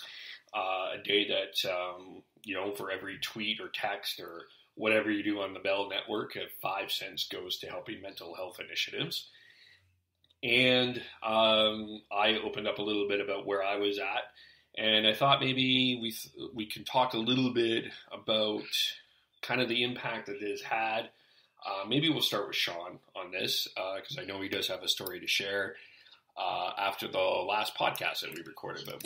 a day that for every tweet or text or whatever you do on the Bell Network, 5 cents goes to helping mental health initiatives. And I opened up a little bit about where I was at, and I thought maybe we can talk a little bit about kind of the impact that it has had. Maybe we'll start with Sean on this, because I know he does have a story to share after the last podcast that we recorded. But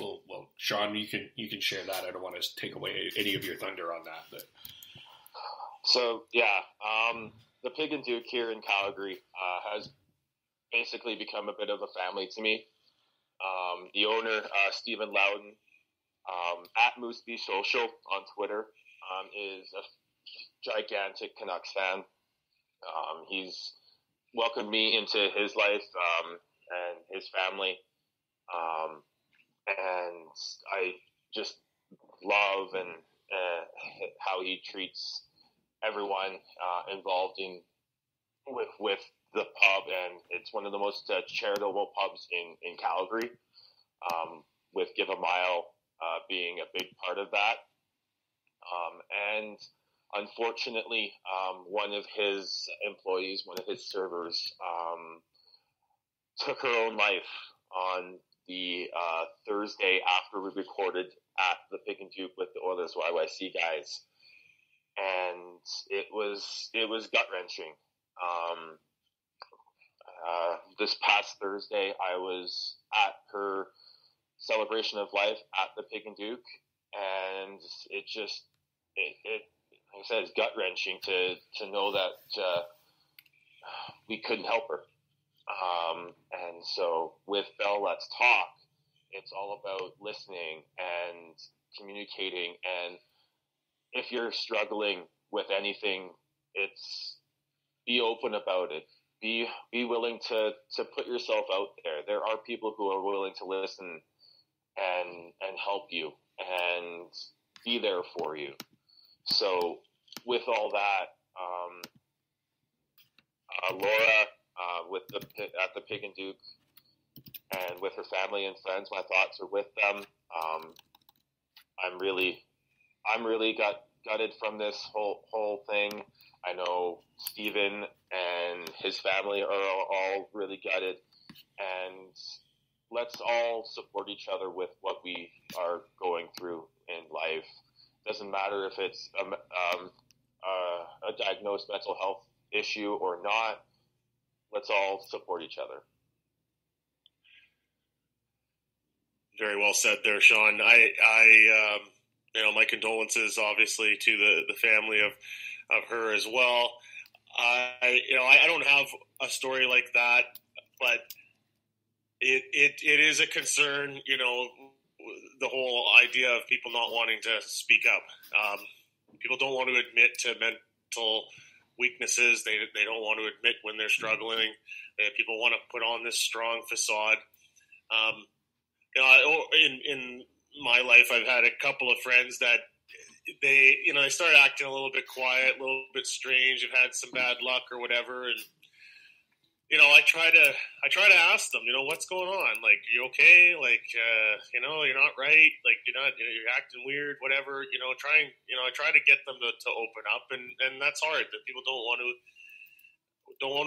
Sean, you can share that. I don't want to take away any of your thunder on that. But so the Pig and Duke here in Calgary has basically become a bit of a family to me. The owner, Stephen Loudon, at Moose Beach Social on Twitter, is a gigantic Canucks fan. He's welcomed me into his life and his family, and I just love and how he treats everyone involved with the pub, and it's one of the most charitable pubs in Calgary, with Give a Mile being a big part of that. And unfortunately, one of his employees, one of his servers, took her own life on the Thursday after we recorded at the Pig and Duke with the Oilers YYC guys, and it was gut-wrenching. This past Thursday, I was at her celebration of life at the Pig and Duke, and it like I said, it's gut-wrenching to know that we couldn't help her. And so with Bell Let's Talk, it's all about listening and communicating. And if you're struggling with anything, it's be open about it. Be willing to put yourself out there. There are people who are willing to listen and help you and be there for you. So with all that, Laura, at the Pig and Duke, and with her family and friends, my thoughts are with them. I'm really gutted from this whole thing. I know Steven and his family are all really gutted, and let's all support each other with what we are going through in life. Doesn't matter if it's a diagnosed mental health issue or not. Let's all support each other. Very well said there, Sean. My condolences, obviously, to the family of her as well. I don't have a story like that, but it is a concern. The whole idea of people not wanting to speak up. People don't want to admit to mental weaknesses. They don't want to admit when they're struggling. People want to put on this strong facade. In my life, I've had a couple of friends that they started acting a little bit quiet, a little bit strange. Have had some bad luck or whatever, and I try to ask them, what's going on? Like, you okay? Like, you're not right. Like, you're acting weird, whatever. I try to get them to open up, and that's hard. That people don't want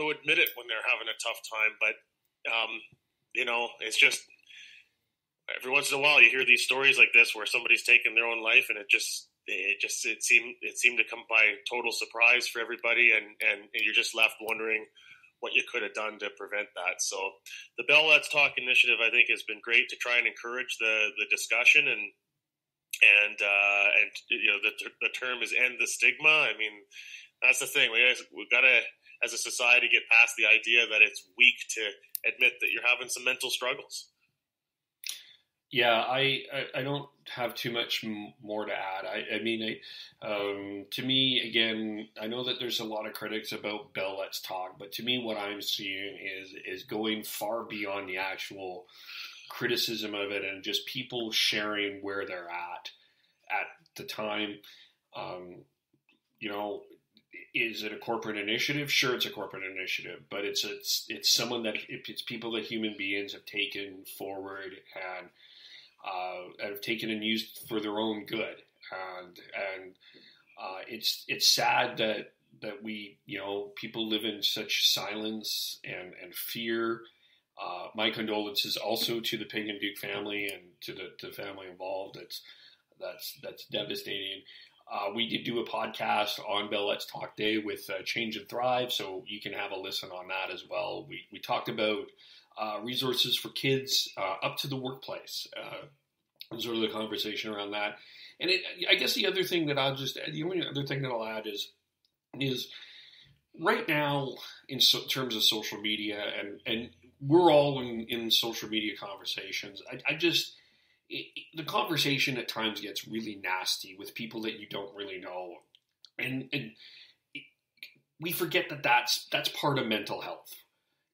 to admit it when they're having a tough time. But it's just every once in a while you hear these stories like this where somebody's taken their own life, and it seemed to come by total surprise for everybody, and you're just left wondering what you could have done to prevent that. So the Bell Let's Talk initiative, I think, has been great to try and encourage the discussion, and the term is end the stigma. I mean, that's the thing. We've got to, as a society, get past the idea that it's weak to admit that you're having some mental struggles. Yeah, I don't have too much more to add. To me, again, I know that there's a lot of critics about Bell Let's Talk, but to me, what I'm seeing is going far beyond the actual criticism of it, and just people sharing where they're at the time. Is it a corporate initiative? Sure, it's a corporate initiative, but it's someone that it's people that human beings have taken forward and have taken and used for their own good, and it's sad that we people live in such silence and fear. My condolences also to the Pig and Duke family and to the family involved. That's devastating. We did do a podcast on Bell Let's Talk Day with Change and Thrive, so you can have a listen on that as well. We talked about resources for kids up to the workplace. Sort of the conversation around that. And I guess the only other thing that I'll add is right now in terms of social media, and we're all in social media conversations. The conversation at times gets really nasty with people that you don't really know, and we forget that that's part of mental health.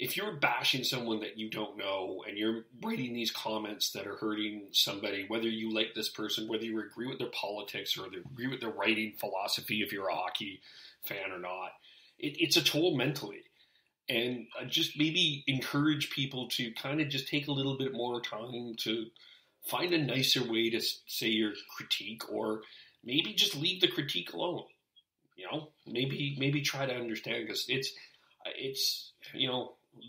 If you're bashing someone that you don't know and you're writing these comments that are hurting somebody, whether you like this person, whether you agree with their politics or agree with their writing philosophy, if you're a hockey fan or not, it's a toll mentally. And just maybe encourage people to kind of just take a little bit more time to find a nicer way to say your critique, or maybe just leave the critique alone. Maybe try to understand, because it's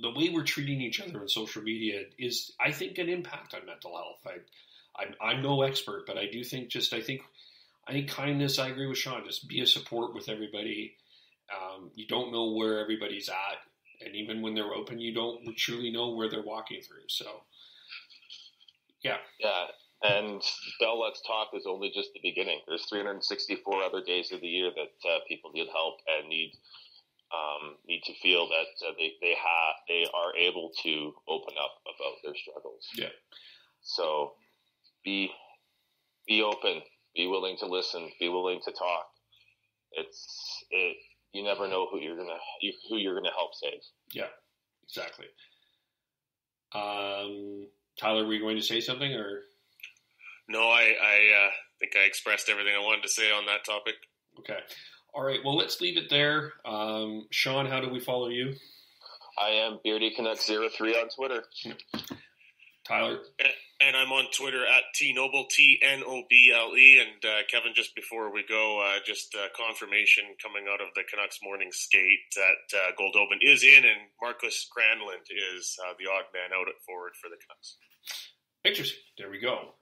the way we're treating each other on social media is, I think, an impact on mental health. I'm no expert, but I do think I think kindness, I agree with Sean, just be a support with everybody. You don't know where everybody's at, and even when they're open, you don't truly know where they're walking through. So, yeah. Yeah, and Bell Let's Talk is only just the beginning. There's 364 other days of the year that people need help and need to feel that they are able to open up about their struggles. Yeah. So be open, be willing to listen, be willing to talk. You never know who you're gonna help save. Yeah, exactly. Tyler, were you going to say something, or? No, I think I expressed everything I wanted to say on that topic. Okay. All right, well, let's leave it there. Sean, how do we follow you? I am Beardy Canucks 03 on Twitter. Tyler? And I'm on Twitter at TNoble, TNOBLE. And Kevin, just before we go, just confirmation coming out of the Canucks morning skate that Goldobin is in, and Marcus Granlund is the odd man out at forward for the Canucks. Interesting. There we go.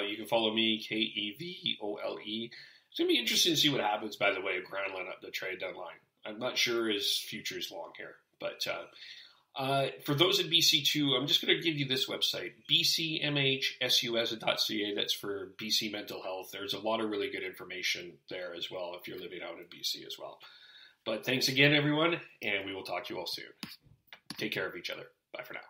You can follow me, KEVOLE. It's going to be interesting to see what happens, by the way, of Granlund at the trade deadline. I'm not sure his future is long here, but For those in BC too, I'm just going to give you this website, bcmhsus.ca. That's for BC Mental Health. There's a lot of really good information there as well if you're living out in BC as well. But thanks again, everyone, and we will talk to you all soon. Take care of each other. Bye for now.